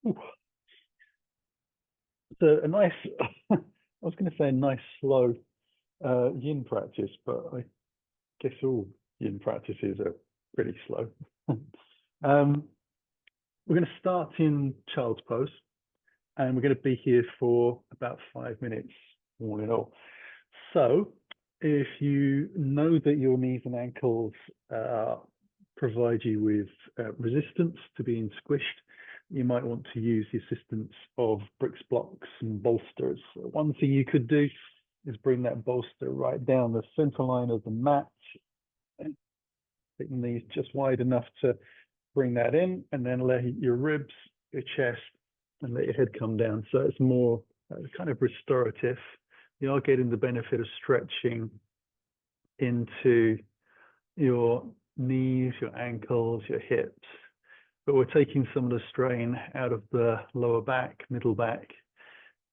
Ooh, so a nice, I was going to say a nice slow yin practice, but I guess all yin practices are pretty slow. um, we're going to start in child's pose, and we're going to be here for about 5 minutes, all in all. So, if you know that your knees and ankles provide you with resistance to being squished, you might want to use the assistance of bricks, blocks, and bolsters. One thing you could do is bring that bolster right down the center line of the mat, and take the knees just wide enough to bring that in, and then let your ribs, your chest, and let your head come down. So it's more kind of restorative. You are getting the benefit of stretching into your knees, your ankles, your hips, but we're taking some of the strain out of the lower back, middle back,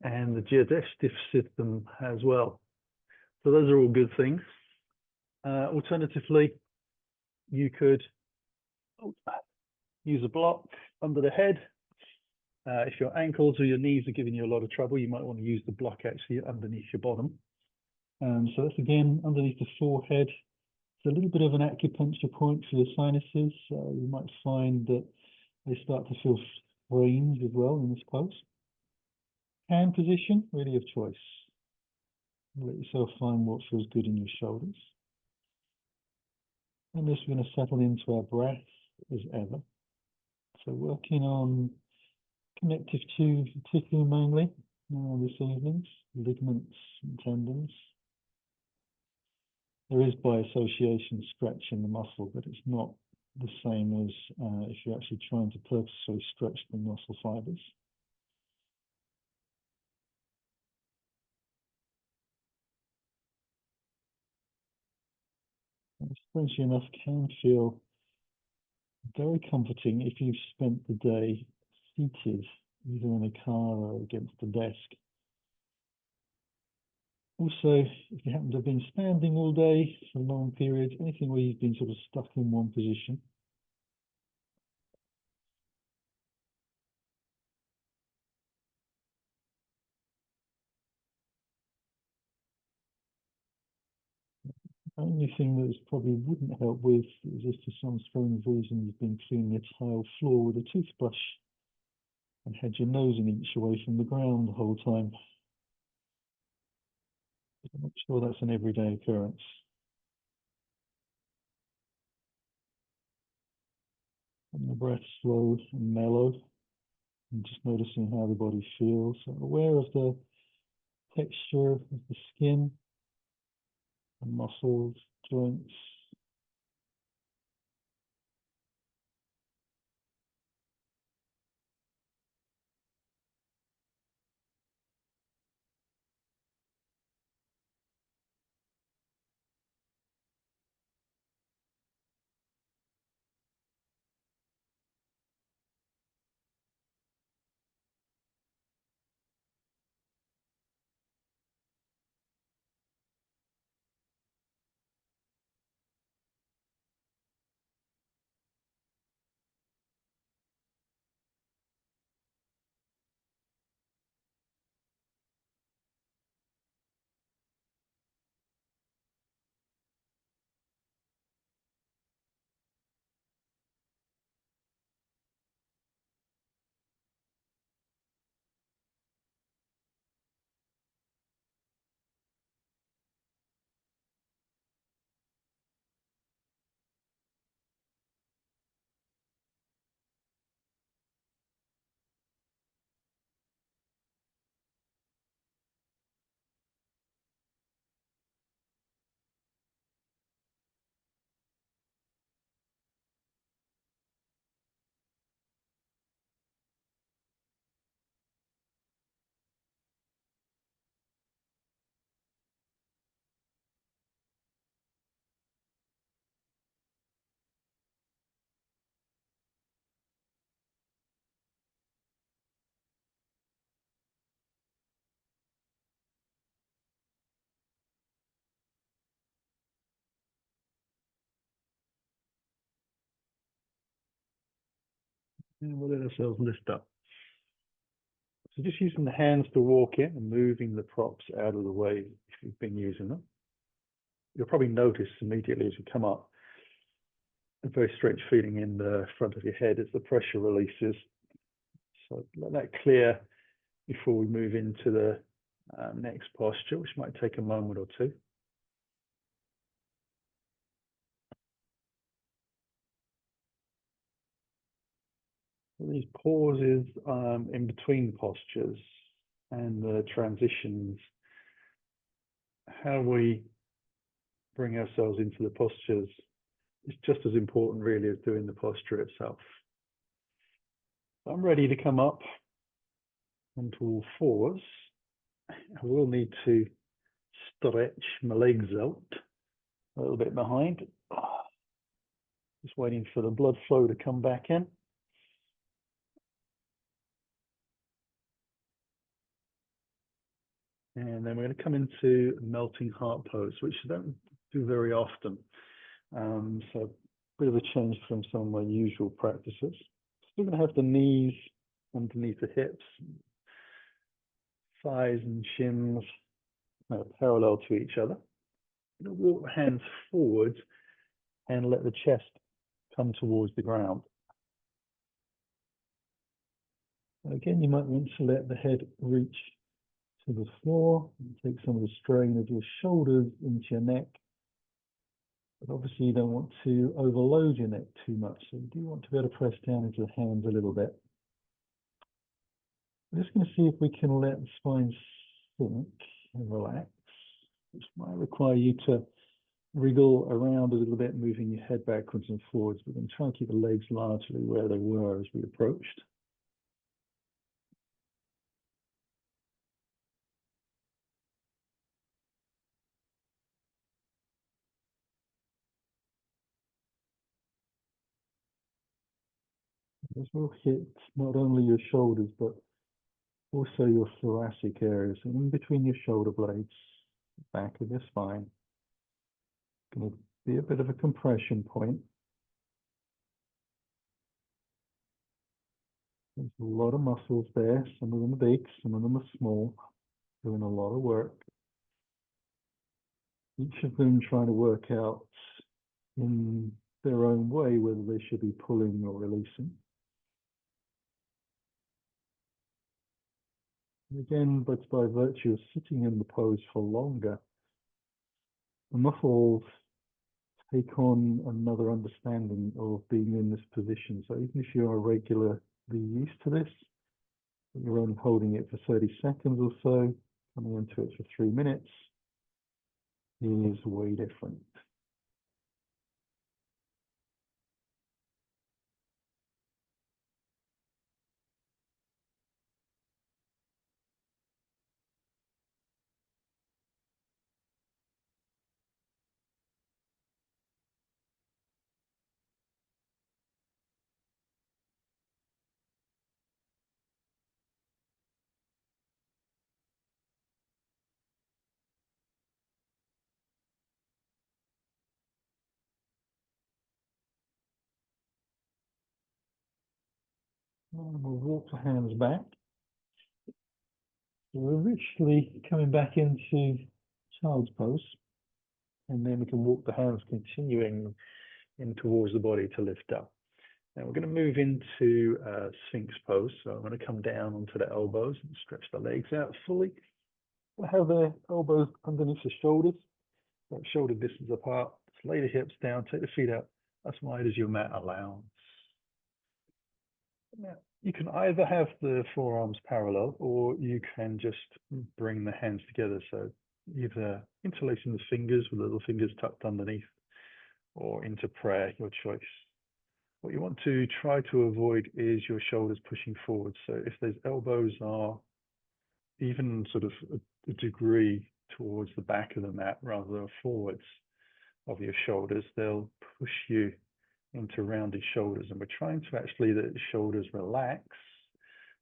and the digestive system as well. So those are all good things. Alternatively, you could use a block under the head. If your ankles or your knees are giving you a lot of trouble, you might want to use the block actually underneath your bottom. So that's again underneath the forehead. It's a little bit of an acupuncture point for your sinuses. You might find that they start to feel strained as well in this pose. Hand position, really your choice. Let yourself find what feels good in your shoulders. And this, we're going to settle into our breath as ever. So working on connective tissue mainly this evening, ligaments and tendons. There is by association stretch in the muscle, but it's not the same as if you're actually trying to purposely stretch the muscle fibers. And strangely enough, can feel very comforting if you've spent the day seated, either in a car or against the desk. Also, if you happen to have been standing all day for long periods, anything where you've been sort of stuck in one position. The only thing that probably wouldn't help with is if for some strange reason you've been cleaning a tile floor with a toothbrush and had your nose an inch away from the ground the whole time. I'm not sure that's an everyday occurrence. And the breath slow and mellow, and just noticing how the body feels. So aware of the texture of the skin, the muscles, joints. And we'll let ourselves lift up. So just using the hands to walk in and moving the props out of the way if you've been using them. You'll probably notice immediately as you come up a very strange feeling in the front of your head as the pressure releases. So let that clear before we move into the next posture, which might take a moment or two. So these pauses in between postures and the transitions, how we bring ourselves into the postures is just as important really as doing the posture itself. I'm ready to come up onto all fours. I will need to stretch my legs out a little bit behind. Just waiting for the blood flow to come back in. And then we're going to come into melting heart pose, which I don't do very often. So a bit of a change from some of my usual practices. Still going to have the knees underneath the hips, thighs and shins parallel to each other. I'm going to walk the hands forwards and let the chest come towards the ground. And again, you might want to let the head reach to the floor and take some of the strain of your shoulders into your neck. But obviously you don't want to overload your neck too much. So you do want to be able to press down into the hands a little bit. I'm just going to see if we can let the spine sink and relax, which might require you to wriggle around a little bit, moving your head backwards and forwards. We're going to try and keep the legs largely where they were as we approached. This will hit not only your shoulders, but also your thoracic areas, and in between your shoulder blades, back of your spine. Going to be a bit of a compression point. There's a lot of muscles there. Some of them are big, some of them are small, doing a lot of work. Each of them trying to work out in their own way whether they should be pulling or releasing. And again, but by virtue of sitting in the pose for longer, the muscles take on another understanding of being in this position. So even if you are regularly used to this, you're only holding it for 30 seconds or so, coming into it for 3 minutes is way different. And we'll walk the hands back. So we're literally coming back into child's pose, and then we can walk the hands continuing in towards the body to lift up. Now we're going to move into Sphinx pose. So I'm going to come down onto the elbows and stretch the legs out fully. We'll have the elbows underneath the shoulders, about shoulder distance apart. Just lay the hips down, take the feet out as wide as your mat allows. Now, you can either have the forearms parallel, or you can just bring the hands together. So either interlacing the fingers with the little fingers tucked underneath, or into prayer, your choice. What you want to try to avoid is your shoulders pushing forward. So if those elbows are even sort of a degree towards the back of the mat rather than forwards of your shoulders, they'll push you into rounded shoulders. And we're trying to actually let the shoulders relax.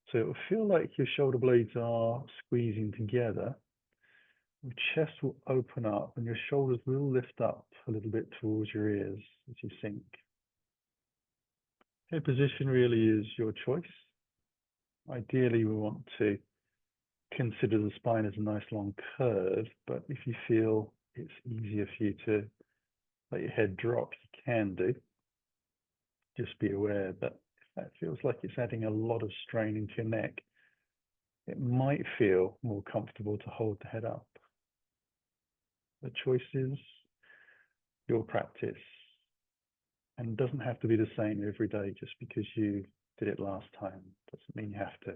So it will feel like your shoulder blades are squeezing together. Your chest will open up and your shoulders will lift up a little bit towards your ears as you sink. Head position really is your choice. Ideally, we want to consider the spine as a nice long curve, but if you feel it's easier for you to let your head drop, you can do. Just be aware that if that feels like it's adding a lot of strain into your neck, it might feel more comfortable to hold the head up. The choice is your practice, and doesn't have to be the same every day. Just because you did it last time doesn't mean you have to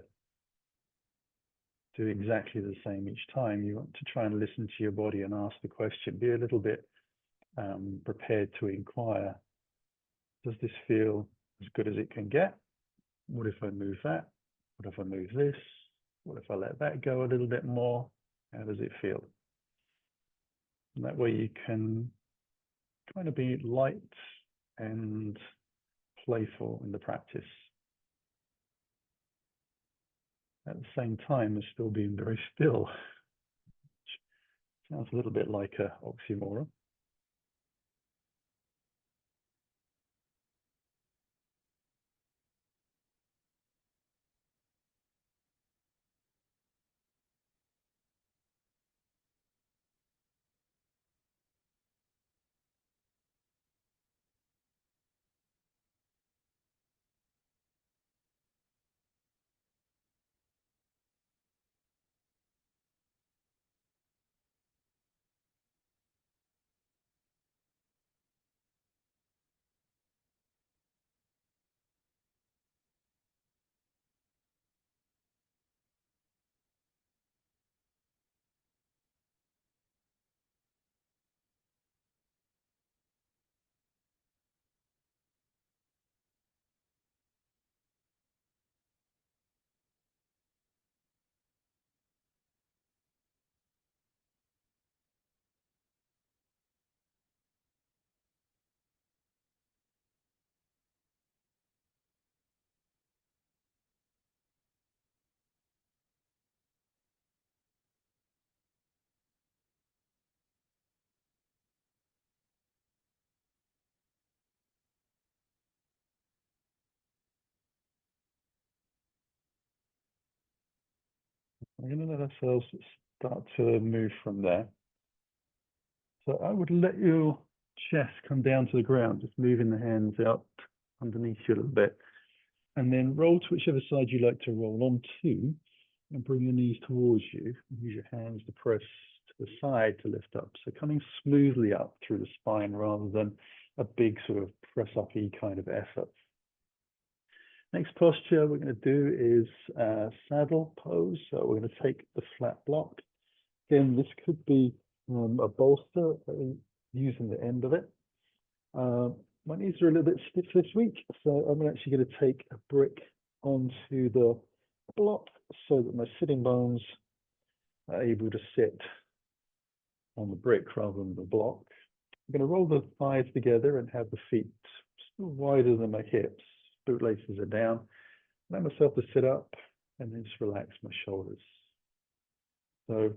do exactly the same each time. You want to try and listen to your body and ask the question. Be a little bit prepared to inquire. Does this feel as good as it can get? What if I move that? What if I move this? What if I let that go a little bit more? How does it feel? And that way you can kind of be light and playful in the practice. At the same time as still being very still. Sounds a little bit like an oxymoron. We're going to let ourselves start to move from there. So I would let your chest come down to the ground, just moving the hands out underneath you a little bit, and then roll to whichever side you like to roll onto, and bring your knees towards you. Use your hands to press to the side to lift up. So coming smoothly up through the spine rather than a big sort of press up-y kind of effort. Next posture we're going to do is saddle pose. So we're going to take the flat block. Again, this could be a bolster using the end of it. My knees are a little bit stiff this week, so I'm actually going to take a brick onto the block so that my sitting bones are able to sit on the brick rather than the block. I'm going to roll the thighs together and have the feet still wider than my hips. Bootlaces are down. Allow myself to sit up and then just relax my shoulders. So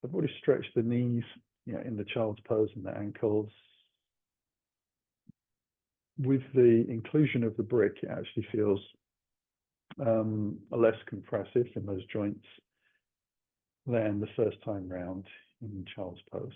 I've already stretched the knees, in the child's pose and the ankles. With the inclusion of the brick, it actually feels less compressive in those joints than the first time round in child's pose.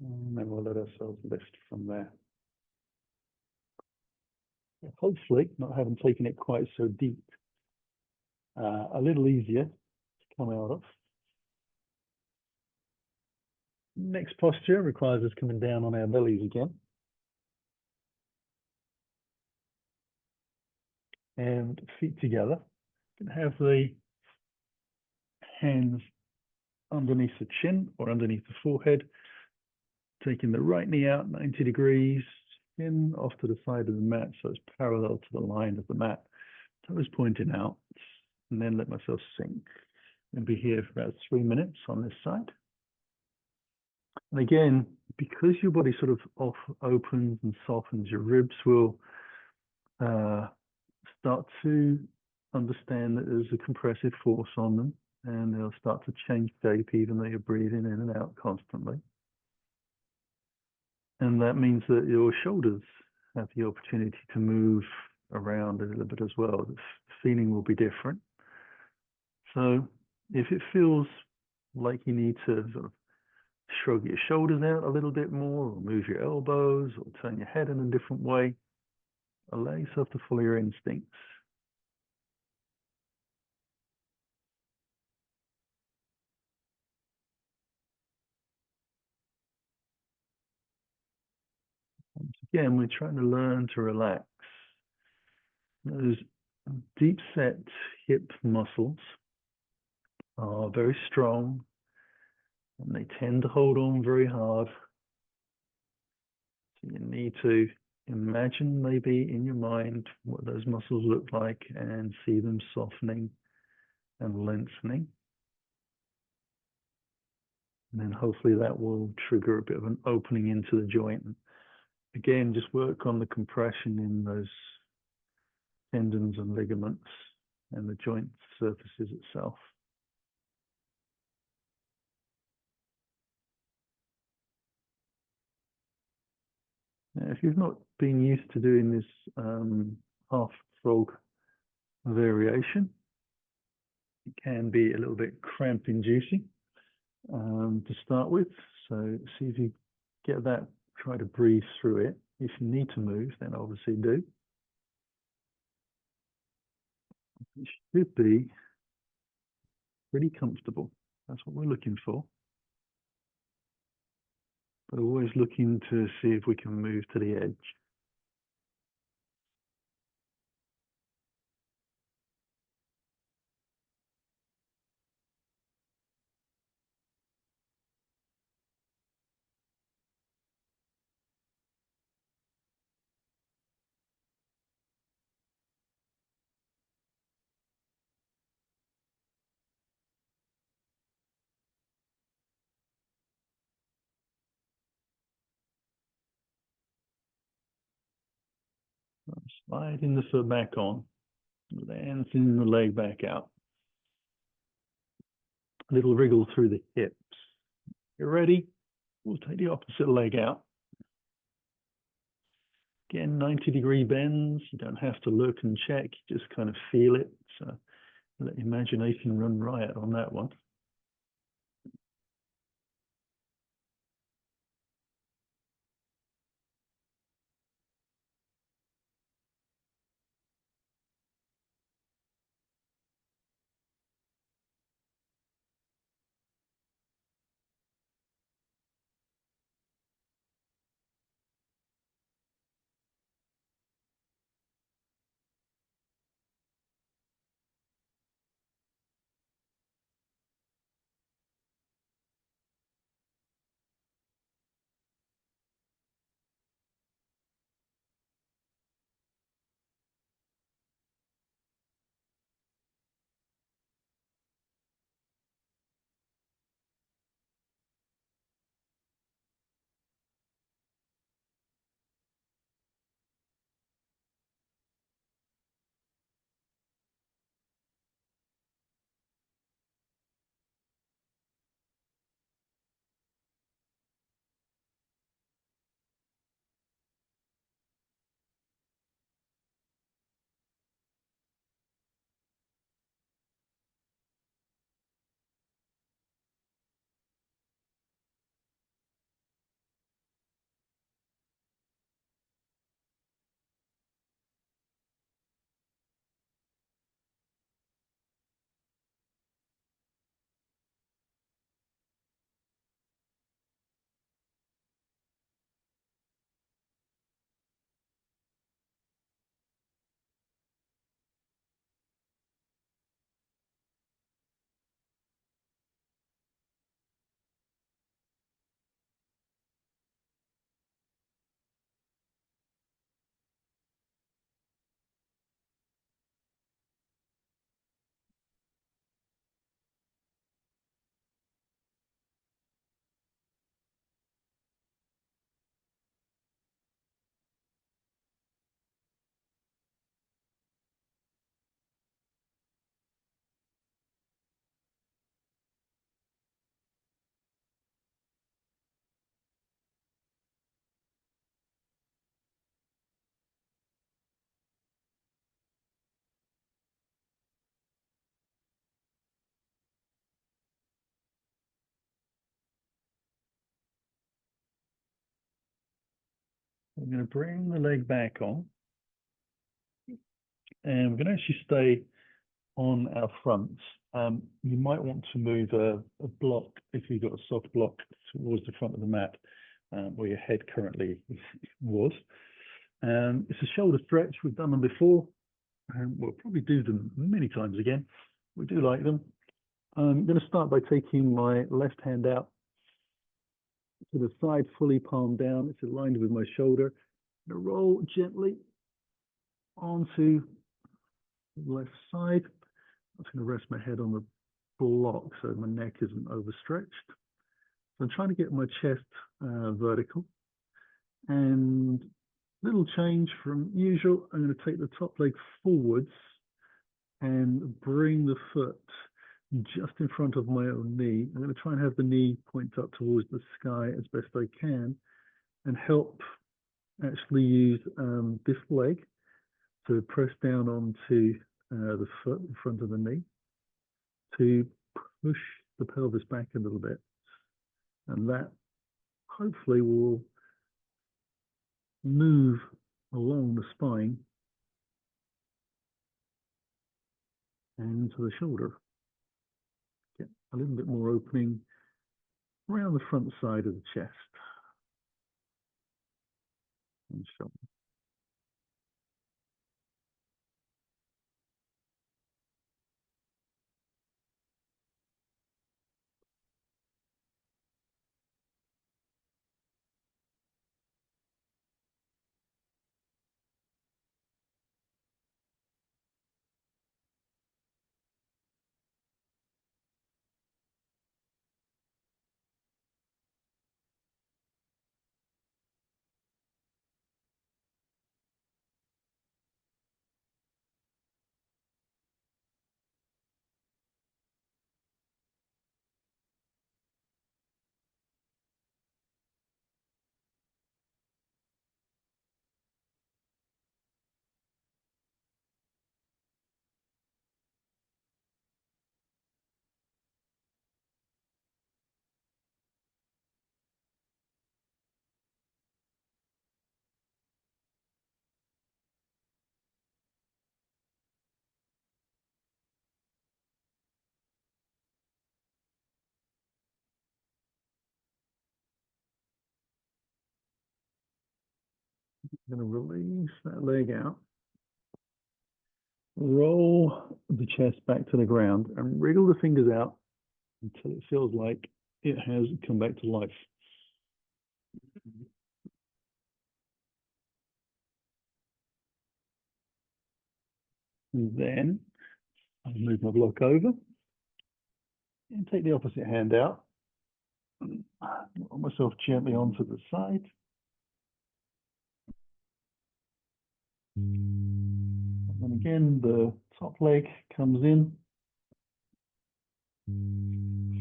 And then we'll let ourselves lift from there. Hopefully, not having taken it quite so deep, a little easier to come out of. Next posture requires us coming down on our bellies again. And feet together. You can have the hands underneath the chin or underneath the forehead, taking the right knee out 90 degrees, chin off to the side of the mat so it's parallel to the line of the mat, toes pointing out, and then let myself sink. And be here for about 3 minutes on this side. And again, because your body sort of opens and softens, your ribs will start to understand that there's a compressive force on them, and they'll start to change shape even though you're breathing in and out constantly. And that means that your shoulders have the opportunity to move around a little bit as well. The feeling will be different. So if it feels like you need to sort of shrug your shoulders out a little bit more, or move your elbows, or turn your head in a different way, allow yourself to follow your instincts. Once again, we're trying to learn to relax. Those deep set hip muscles are very strong, and they tend to hold on very hard. So you need to imagine maybe in your mind what those muscles look like and see them softening and lengthening. And then hopefully that will trigger a bit of an opening into the joint. Again, just work on the compression in those tendons and ligaments and the joint surfaces itself. Now, if you've not been used to doing this half frog variation, it can be a little bit cramp inducing to start with. So see if you get that, try to breathe through it. If you need to move, then obviously do. It should be pretty comfortable. That's what we're looking for. But always looking to see if we can move to the edge. Sliding the foot back on, lancing the leg back out. A little wriggle through the hips. You're ready? We'll take the opposite leg out. Again, 90-degree bends. You don't have to look and check. You just kind of feel it. So let imagination run riot on that one. We're going to bring the leg back on, and we're going to actually stay on our fronts. You might want to move a block, if you've got a soft block, towards the front of the mat, where your head currently was. It's a shoulder stretch. We've done them before, and we'll probably do them many times again. We do like them. I'm going to start by taking my left hand out to the side, fully palm down. It's aligned with my shoulder. I'm going to roll gently onto the left side. I'm just going to rest my head on the block so my neck isn't overstretched. So I'm trying to get my chest vertical. And little change from usual. I'm going to take the top leg forwards and bring the foot just in front of my own knee. I'm going to try and have the knee point up towards the sky as best I can, and help actually use this leg to press down onto the foot in front of the knee to push the pelvis back a little bit. And that hopefully will move along the spine and into the shoulder. Get a little bit more opening around the front side of the chest and shoulder. I'm going to release that leg out, roll the chest back to the ground, and wriggle the fingers out until it feels like it has come back to life. And then I'll move my block over and take the opposite hand out. Roll myself gently onto the side. And again, the top leg comes in,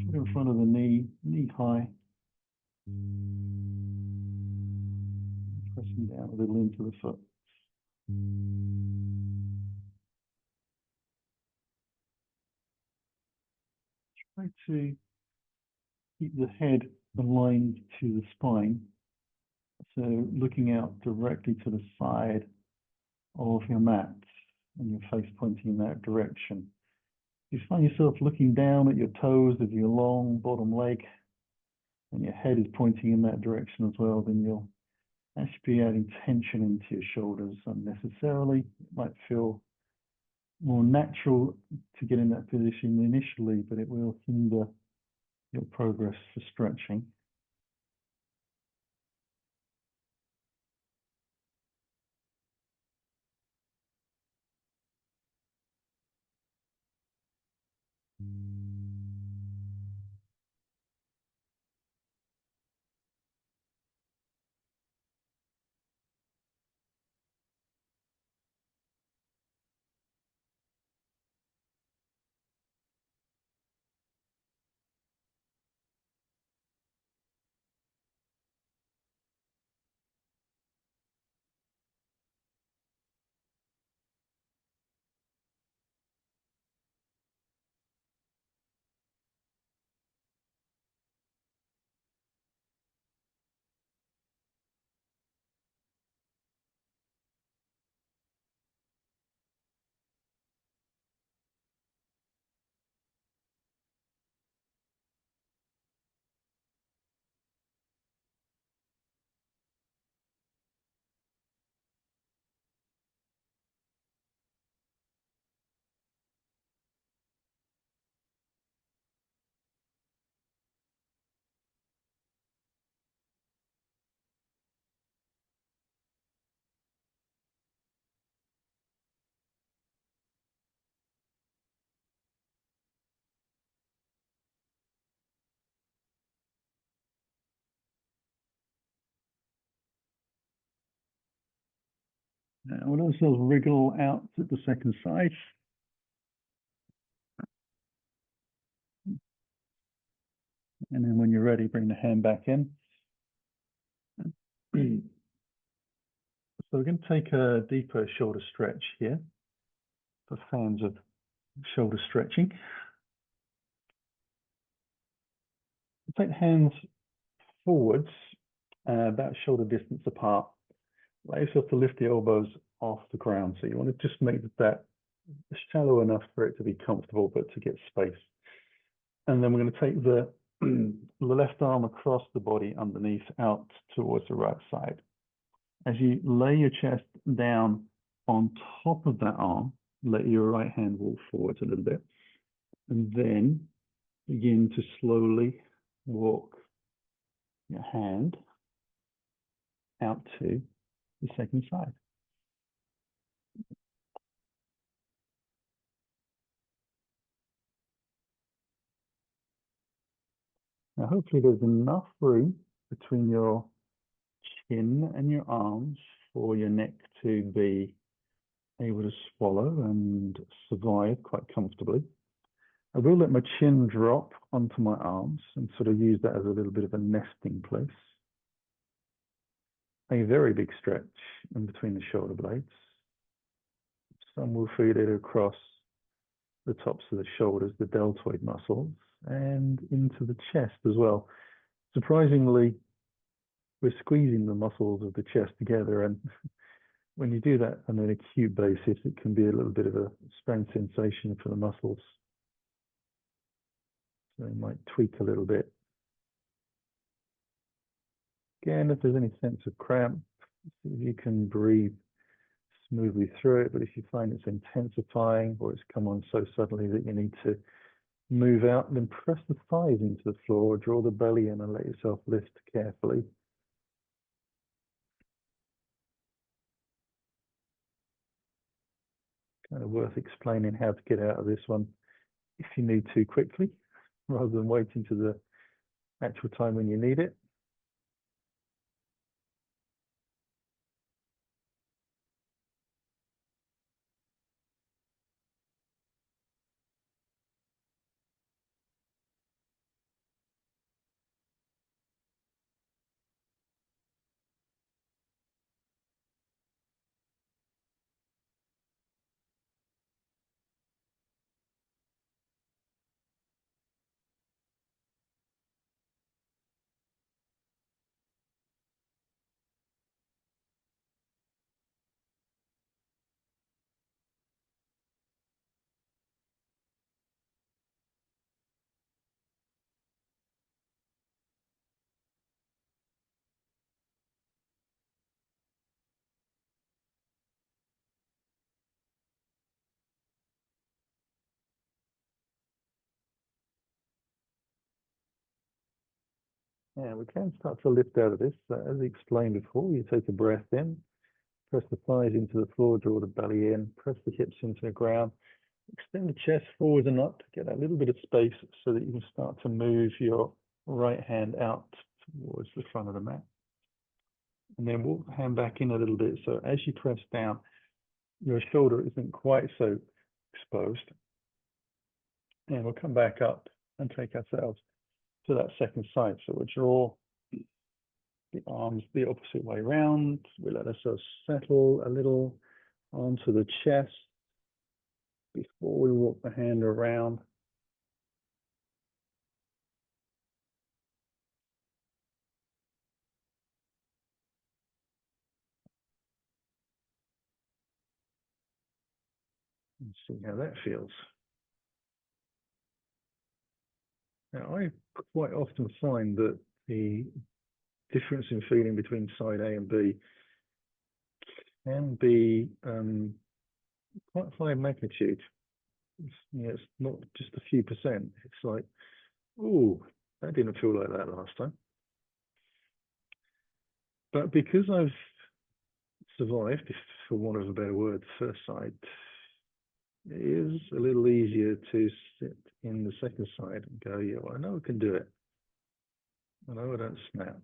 foot in front of the knee, knee high, pressing down a little into the foot. Try to keep the head aligned to the spine, so looking out directly to the side of your mat and your face pointing in that direction. If you find yourself looking down at your toes of your long bottom leg and your head is pointing in that direction as well, then you'll actually be adding tension into your shoulders unnecessarily. It might feel more natural to get in that position initially, but it will hinder your progress for stretching. Now we'll also wriggle out to the second side. And then when you're ready, bring the hand back in. So we're going to take a deeper shoulder stretch here for fans of shoulder stretching. Take the hands forwards, about shoulder distance apart. Allow yourself to lift the elbows off the ground. So you want to just make that shallow enough for it to be comfortable, but to get space. And then we're going to take the left arm across the body underneath out towards the right side. As you lay your chest down on top of that arm, let your right hand walk forwards a little bit, and then begin to slowly walk your hand out to the second side. Now, hopefully there's enough room between your chin and your arms for your neck to be able to swallow and survive quite comfortably. I will let my chin drop onto my arms and sort of use that as a little bit of a nesting place. A very big stretch in between the shoulder blades. Some will feel it across the tops of the shoulders, the deltoid muscles, and into the chest as well. Surprisingly, we're squeezing the muscles of the chest together, and when you do that on an acute basis, it can be a little bit of a strange sensation for the muscles. So you might tweak a little bit. Again, if there's any sense of cramp, see if you can breathe smoothly through it. But if you find it's intensifying or it's come on so suddenly that you need to move out, then press the thighs into the floor, draw the belly in and let yourself lift carefully. Kind of worth explaining how to get out of this one if you need to quickly, rather than waiting to the actual time when you need it. Yeah, we can start to lift out of this. As explained before, you take a breath in, press the thighs into the floor, draw the belly in, press the hips into the ground, extend the chest forward and up to get a little bit of space so that you can start to move your right hand out towards the front of the mat. And then walk the hand back in a little bit. So as you press down, your shoulder isn't quite so exposed. And we'll come back up and take ourselves to that second side. So we'll draw the arms the opposite way round. We let ourselves settle a little onto the chest before we walk the hand around. And see how that feels. Now, I quite often find that the difference in feeling between side A and B can be quite high magnitude. It's not just a few percent. It's like, oh, that didn't feel like that last time. But because I've survived, for want of a better word, the first side, it is a little easier to sit in the second side and go, yeah, well, I know I can do it. I know I don't snap.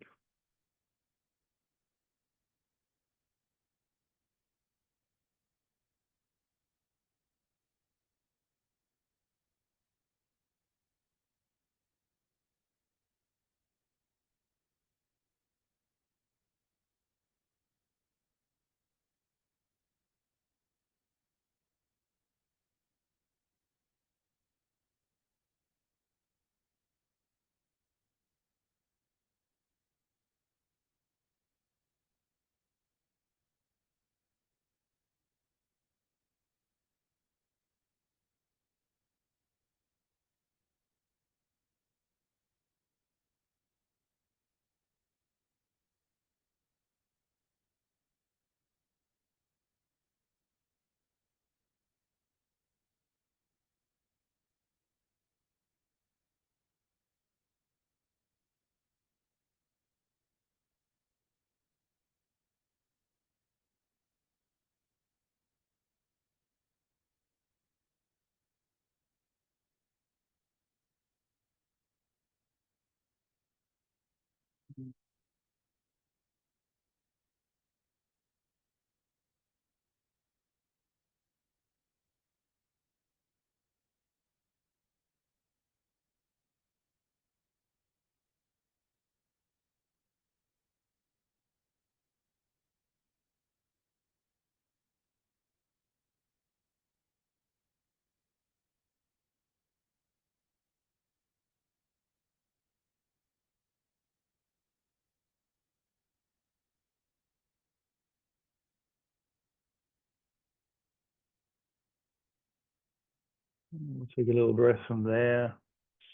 We'll take a little breath from there.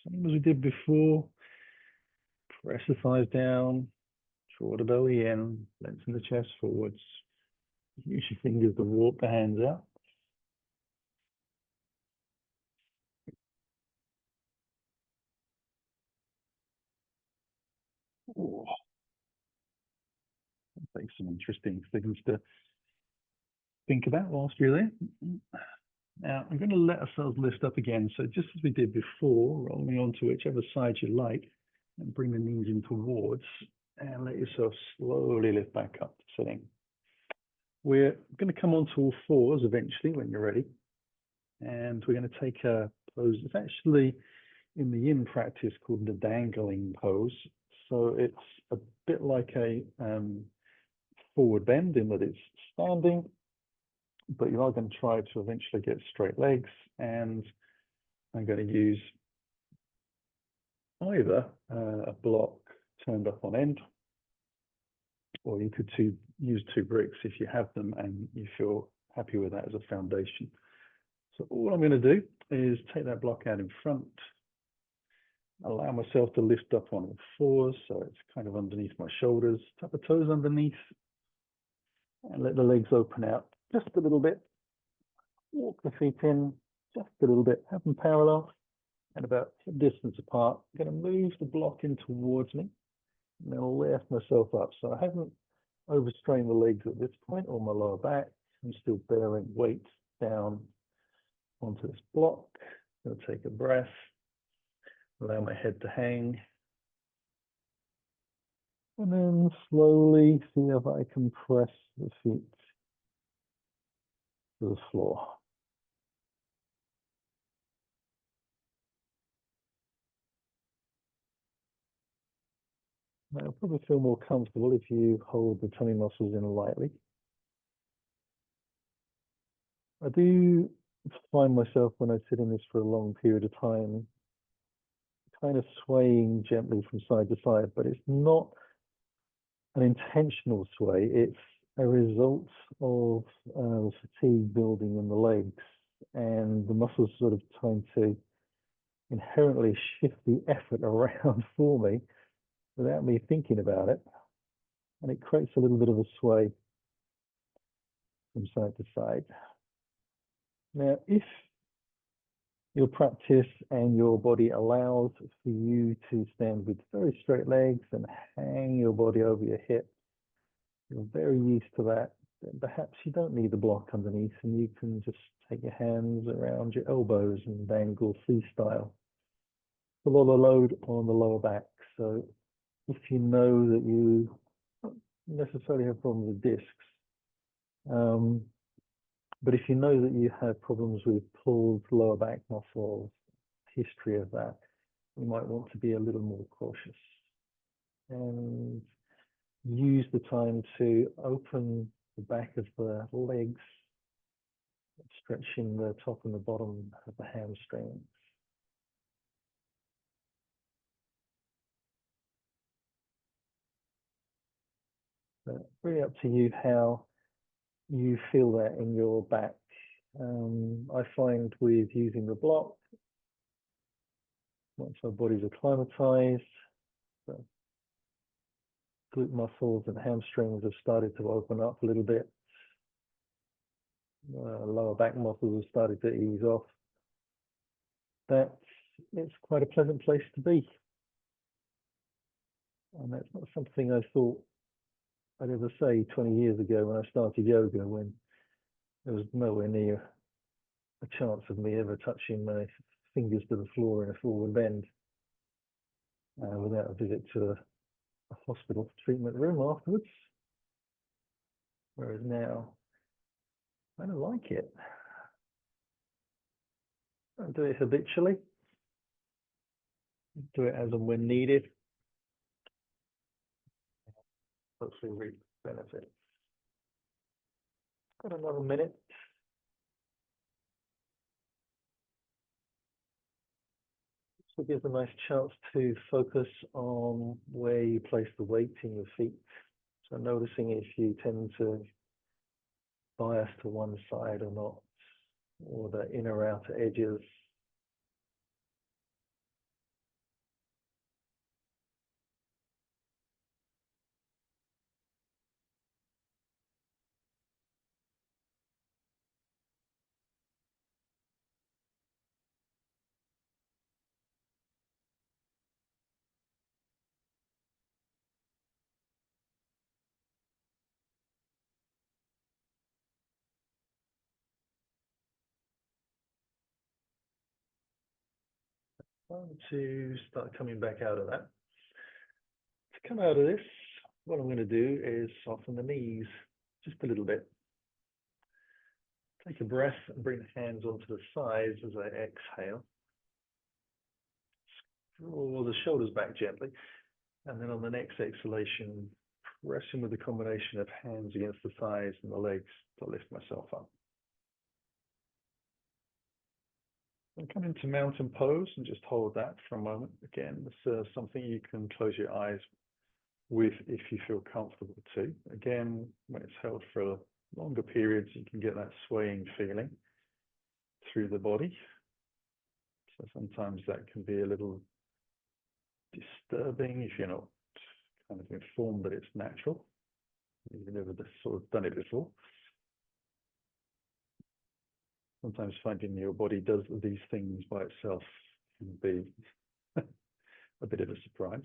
Same as we did before. Press the thighs down, draw the belly in, lengthen the chest forwards. Use your fingers to walk the hands out. Oh, take some interesting things to think about whilst you're there. Now, I'm going to let ourselves lift up again. So just as we did before, rolling onto whichever side you like, and bring the knees in towards, and let yourself slowly lift back up to sitting. We're going to come onto all fours eventually when you're ready. And we're going to take a pose. It's actually in the yin practice called the dangling pose. So it's a bit like a forward bend in that it's standing, but you are going to try to eventually get straight legs. And I'm going to use either a block turned up on end, or you could use 2 bricks if you have them and you feel happy with that as a foundation. So all I'm going to do is take that block out in front, allow myself to lift up on all fours, so it's kind of underneath my shoulders, tap the toes underneath, and let the legs open out just a little bit. Walk the feet in just a little bit, have them parallel and about a distance apart. I'm going to move the block in towards me, and then I'll lift myself up. So I haven't overstrained the legs at this point or my lower back. I'm still bearing weight down onto this block. I'm going to take a breath, allow my head to hang, and then slowly see if I can press the feet to the floor. Now, I'll probably feel more comfortable if you hold the tummy muscles in lightly. I do find myself when I sit in this for a long period of time, kind of swaying gently from side to side, but it's not an intentional sway. It's a result of fatigue building in the legs and the muscles sort of trying to inherently shift the effort around for me without me thinking about it. And it creates a little bit of a sway from side to side. Now, if your practice and your body allows for you to stand with very straight legs and hang your body over your hip, you're very used to that, then perhaps you don't need the block underneath and you can just take your hands around your elbows and dangle freestyle. A lot of load on the lower back. So if you know that you don't necessarily have problems with discs, but if you know that you have problems with pulled lower back muscles, history of that, you might want to be a little more cautious and use the time to open the back of the legs, stretching the top and the bottom of the hamstrings. But really up to you how you feel that in your back. I find with using the block, once our bodies acclimatized, the glute muscles and hamstrings have started to open up a little bit. Lower back muscles have started to ease off. It's quite a pleasant place to be. And that's not something I thought I'd ever say 20 years ago when I started yoga, when there was nowhere near a chance of me ever touching my fingers to the floor in a forward bend without a visit to a hospital treatment room afterwards, whereas now I don't like it. I don't do it habitually. Do it as and when needed. Hopefully reap benefit. Got another minute. So it gives a nice chance to focus on where you place the weight in your feet. So noticing if you tend to bias to one side or not, or the inner outer edges. To start coming back out of that. To come out of this, what I'm going to do is soften the knees just a little bit. Take a breath and bring the hands onto the sides as I exhale. Draw the shoulders back gently. And then on the next exhalation, pressing with a combination of hands against the thighs and the legs to lift myself up. And come into mountain pose and just hold that for a moment. Again, this is something you can close your eyes with if you feel comfortable too. Again, when it's held for longer periods, you can get that swaying feeling through the body. So sometimes that can be a little disturbing if you're not kind of informed that it's natural. You've never sort of done it before. Sometimes finding your body does these things by itself can be a bit of a surprise.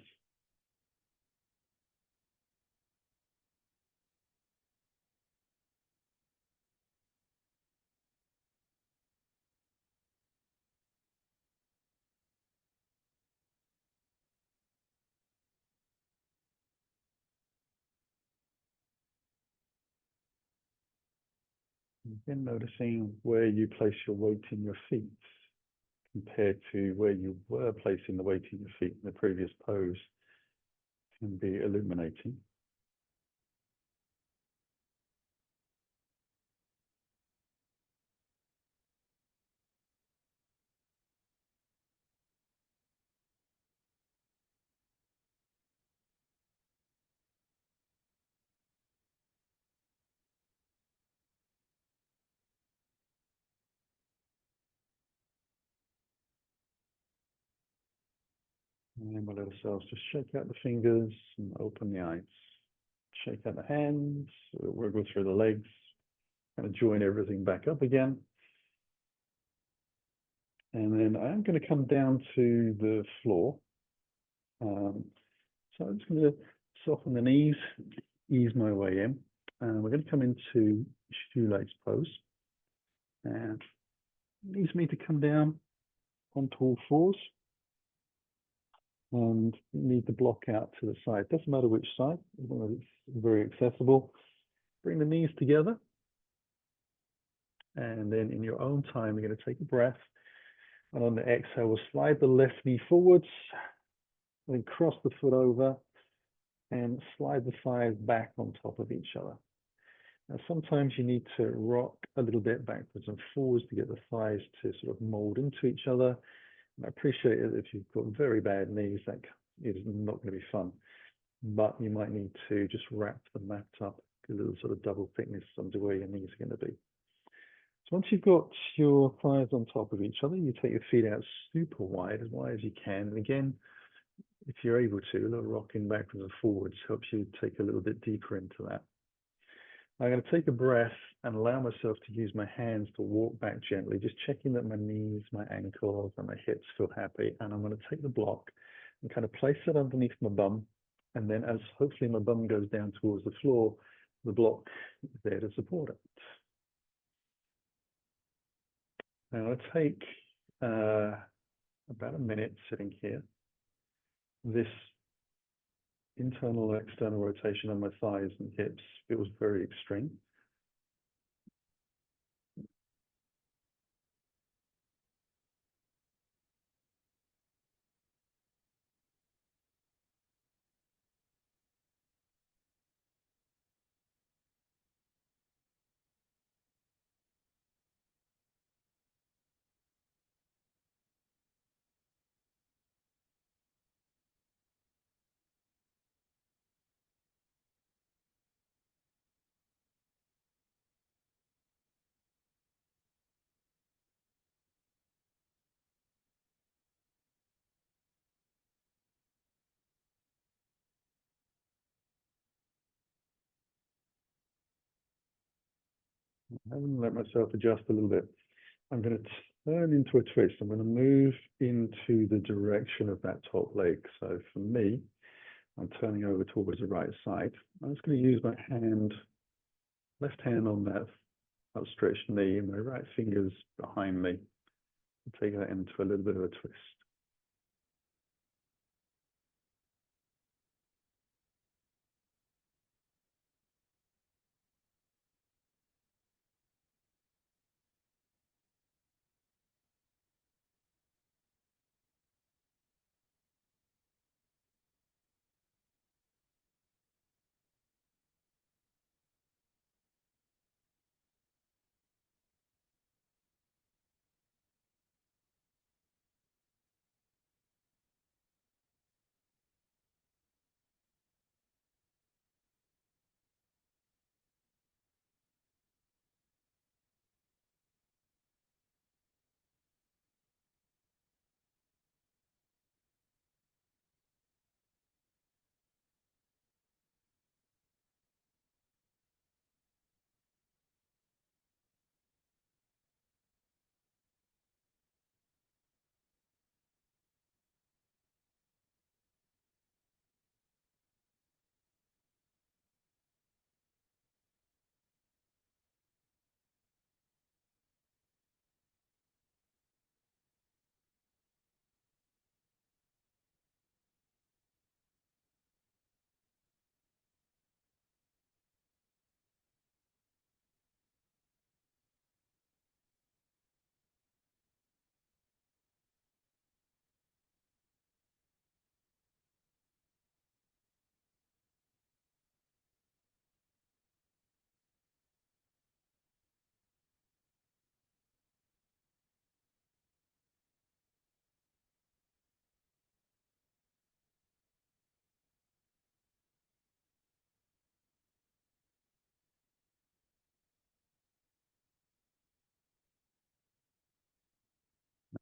Again, noticing where you place your weight in your feet compared to where you were placing the weight in your feet in the previous pose can be illuminating. And we'll let ourselves just shake out the fingers and open the eyes. Shake out the hands, wiggle through the legs, kind of join everything back up again. And then I'm going to come down to the floor. So I'm just going to soften the knees, ease my way in. And we're going to come into shoelace pose. And it needs me to come down onto all fours. And need to block out to the side. Doesn't matter which side, as long as it's very accessible. Bring the knees together. And then in your own time, you're going to take a breath. And on the exhale, we'll slide the left knee forwards, and then cross the foot over and slide the thighs back on top of each other. Now, sometimes you need to rock a little bit backwards and forwards to get the thighs to sort of mold into each other. And I appreciate it if you've got very bad knees, that is not going to be fun. But you might need to just wrap the mat up a little sort of double thickness under where your knees are going to be. So once you've got your thighs on top of each other, you take your feet out super wide as you can. And again, if you're able to, a little rocking backwards and forwards helps you take a little bit deeper into that. I'm going to take a breath and allow myself to use my hands to walk back gently, just checking that my knees, my ankles, and my hips feel happy. And I'm going to take the block and kind of place it underneath my bum. And then as hopefully my bum goes down towards the floor, the block is there to support it. Now I take about a minute sitting here. This internal and external rotation on my thighs and hips feels very extreme. I haven't let myself adjust a little bit. I'm going to turn into a twist. I'm going to move into the direction of that top leg. So for me, I'm turning over towards the right side. I'm just going to use my hand, left hand on that outstretched knee, and my right finger's behind me. Take that into a little bit of a twist.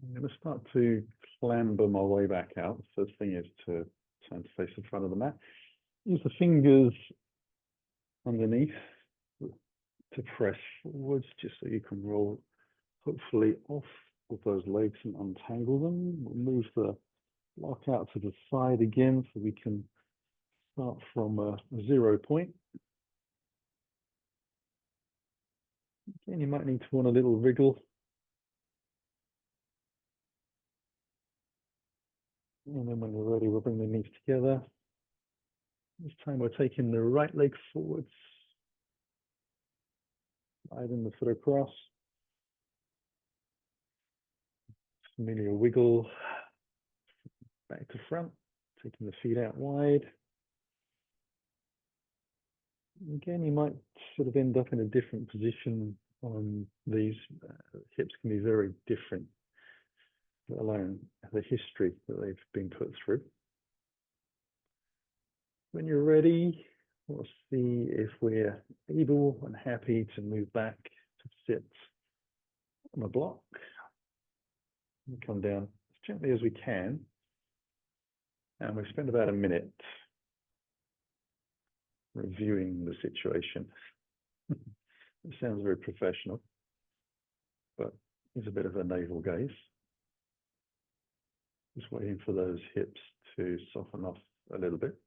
I'm going to start to clamber my way back out. First thing is to turn to face in front of the mat. Use the fingers underneath to press forwards, just so you can roll, hopefully, off of those legs and untangle them. We'll move the block out to the side again so we can start from a 0 point. Again, you might need to want a little wriggle. And then when we're ready, we'll bring the knees together. This time we're taking the right leg forwards, sliding the foot across. Familiar wiggle back to front, taking the feet out wide. Again, you might sort of end up in a different position on these. Hips can be very different, let alone the history that they've been put through. When you're ready, we'll see if we're able and happy to move back to sit on the block. And come down as gently as we can. And we spend about a minute reviewing the situation. It sounds very professional, but it's a bit of a navel gaze. Just waiting for those hips to soften off a little bit.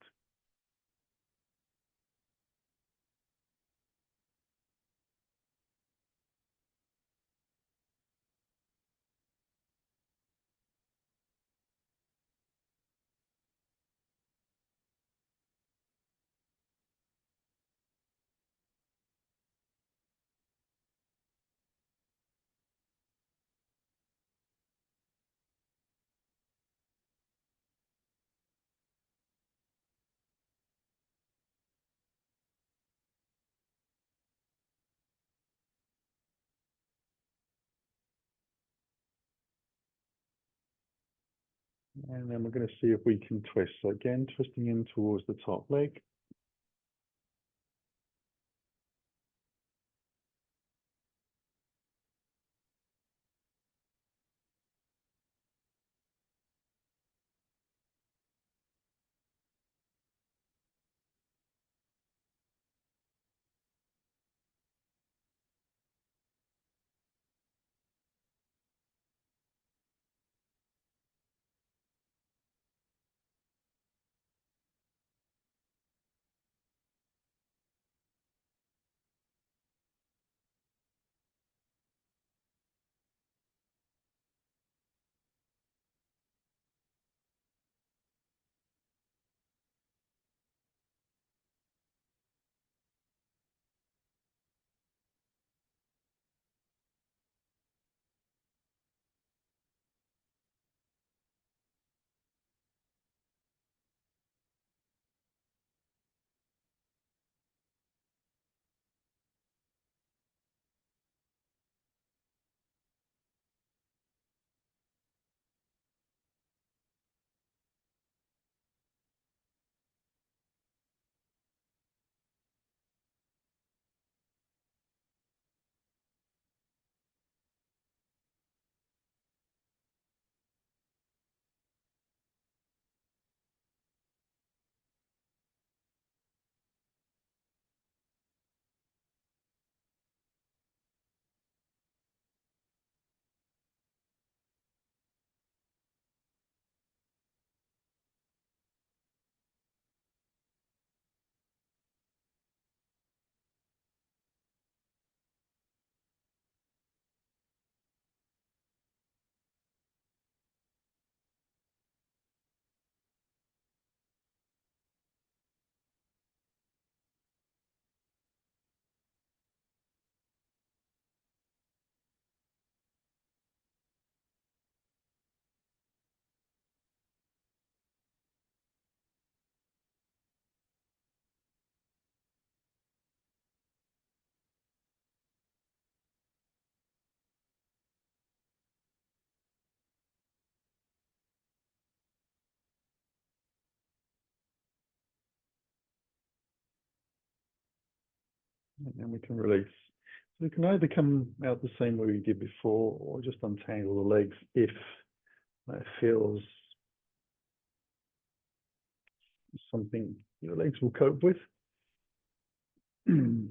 And then we're going to see if we can twist. So again, twisting in towards the top leg. And then we can release. So we can either come out the same way we did before or just untangle the legs if that feels something your legs will cope with. We'll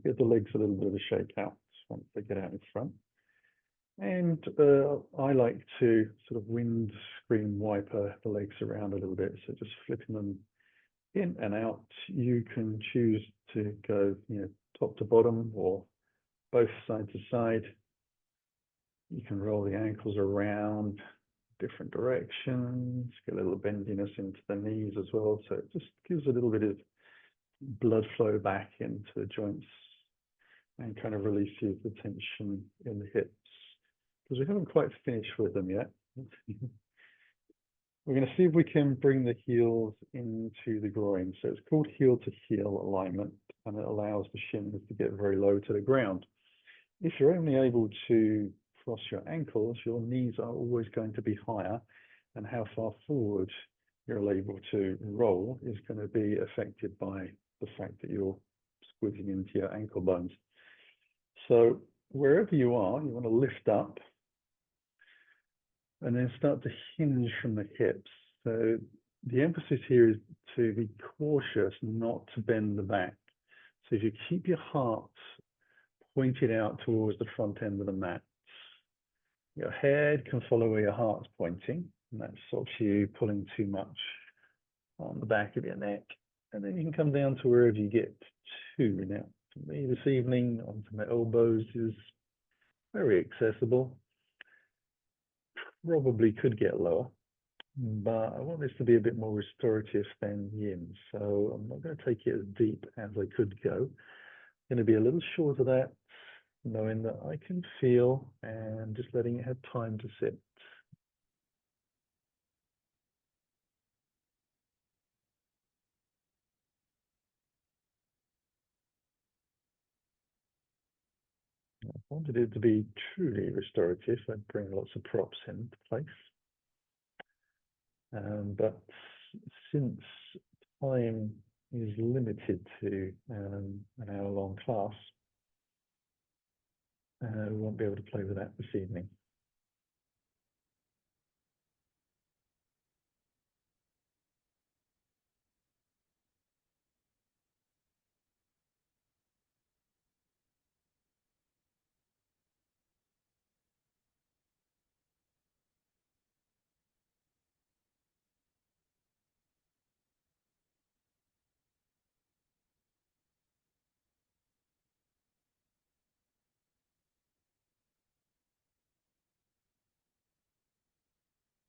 give the legs a little bit of a shake out once they get out in front. And I like to sort of windscreen wiper the legs around a little bit. So just flipping them in and out. You can choose to go, top to bottom or both side to side. You can roll the ankles around different directions, get a little bendiness into the knees as well. So it just gives a little bit of blood flow back into the joints and kind of releases the tension in the hips, because we haven't quite finished with them yet. We're going to see if we can bring the heels into the groin. So it's called heel to heel alignment, and it allows the shins to get very low to the ground. If you're only able to cross your ankles, your knees are always going to be higher, and how far forward you're able to roll is going to be affected by the fact that you're squeezing into your ankle bones. So wherever you are, you want to lift up and then start to hinge from the hips. So the emphasis here is to be cautious not to bend the back. So if you keep your heart pointed out towards the front end of the mat, your head can follow where your heart's pointing, and that stops you pulling too much on the back of your neck. And then you can come down to wherever you get to. Now, for me this evening, onto my elbows is very accessible. Probably could get lower, but I want this to be a bit more restorative than yin. So I'm not going to take it as deep as I could go. I'm going to be a little short of that, knowing that I can feel and just letting it have time to sit. wanted it to be truly restorative, I'd bring lots of props into place. But since time is limited to an hour-long class, we won't be able to play with that this evening.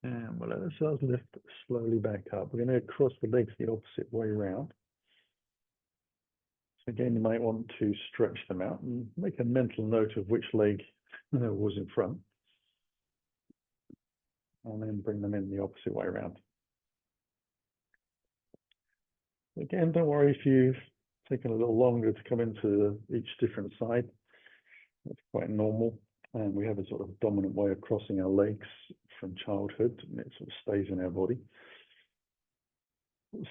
And we'll let ourselves lift slowly back up. We're going to cross the legs the opposite way around. So again, you might want to stretch them out and make a mental note of which leg was in front. And then bring them in the opposite way around. Again, don't worry if you've taken a little longer to come into each different side. That's quite normal. And we have a sort of dominant way of crossing our legs from childhood, and it sort of stays in our body.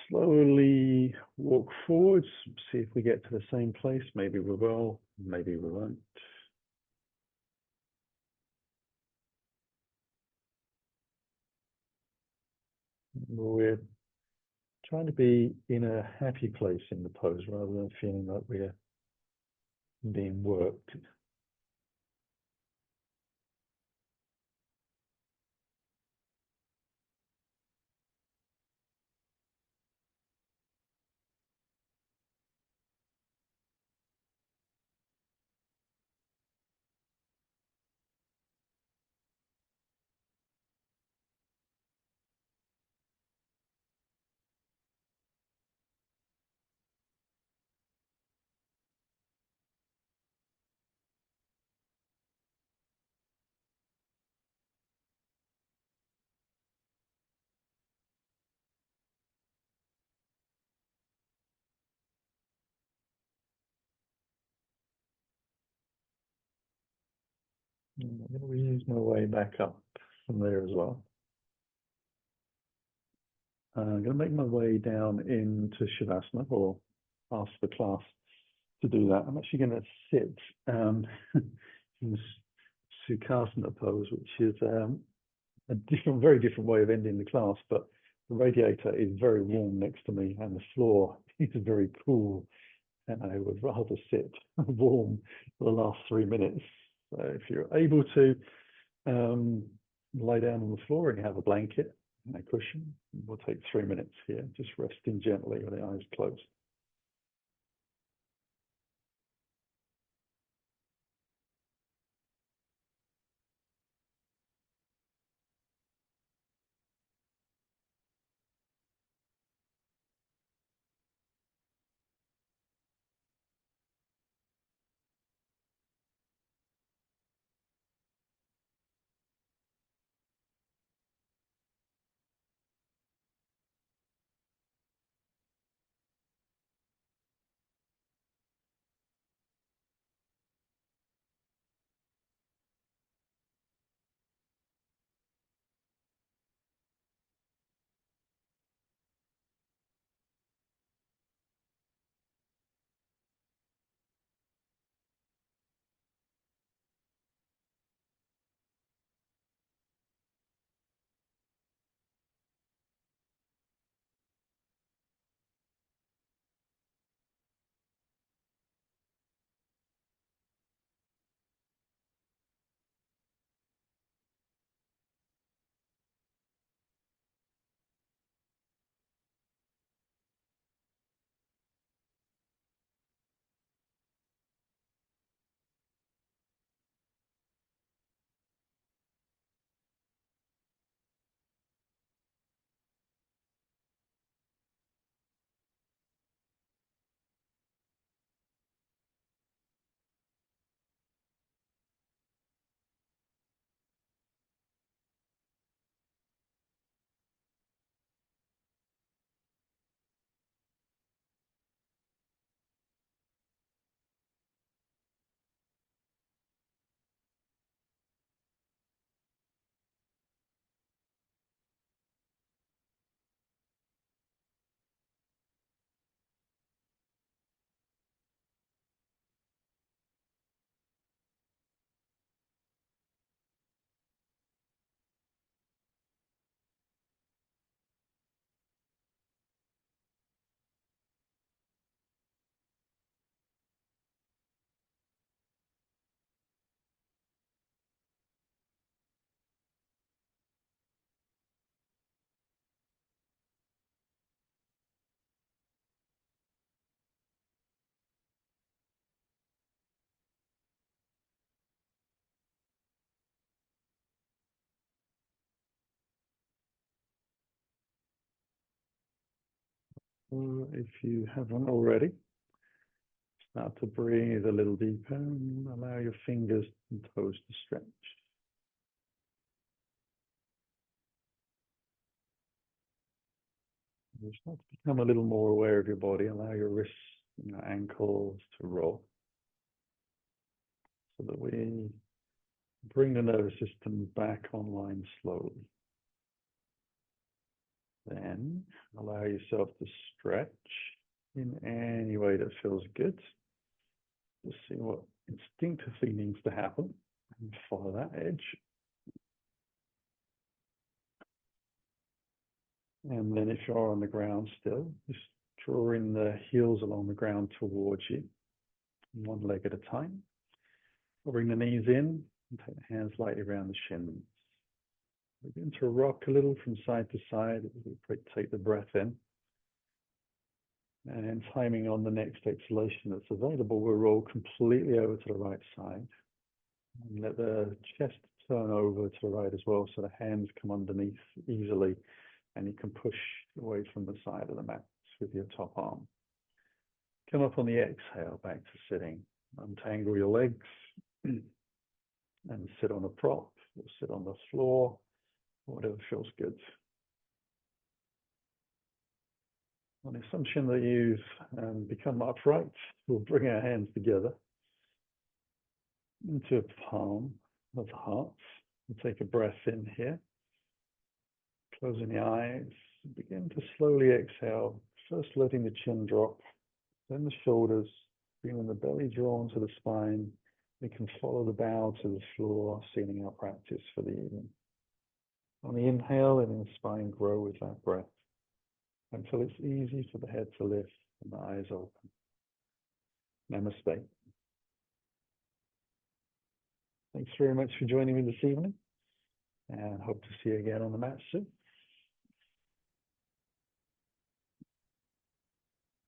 Slowly walk forwards, see if we get to the same place. Maybe we will, maybe we won't. We're trying to be in a happy place in the pose rather than feeling like we're being worked. I'm going to ease my way back up from there as well. I'm going to make my way down into Shavasana, or ask the class to do that. I'm actually going to sit in Sukhasana pose, which is a very different way of ending the class, but the radiator is very warm next to me and the floor is very cool, and I would rather sit warm for the last 3 minutes. So if you're able to lie down on the floor and you have a blanket and a cushion, we'll take 3 minutes here, just resting gently with the eyes closed. If you haven't already, start to breathe a little deeper and allow your fingers and toes to stretch. You start to become a little more aware of your body. Allow your wrists and your ankles to roll so that we bring the nervous system back online slowly. Then allow yourself to stretch in any way that feels good. Just see what instinctively needs to happen and follow that edge. And then if you're on the ground still, just drawing the heels along the ground towards you, one leg at a time. Bring the knees in and take the hands lightly around the shins. Begin to rock a little from side to side as we take the breath in. And timing on the next exhalation that's available, we'll roll completely over to the right side. And let the chest turn over to the right as well, so the hands come underneath easily, and you can push away from the side of the mat with your top arm. Come up on the exhale, back to sitting. Untangle your legs and sit on a prop or sit on the floor, whatever feels good. On the assumption that you've become upright, we'll bring our hands together into a palm of the heart. We'll take a breath in here, closing the eyes, begin to slowly exhale, first letting the chin drop, then the shoulders, feeling the belly drawn to the spine. We can follow the bow to the floor, sealing our practice for the evening. On the inhale, letting the spine grow with that breath until it's easy for the head to lift and the eyes open. Namaste. Thanks very much for joining me this evening, and hope to see you again on the mat soon.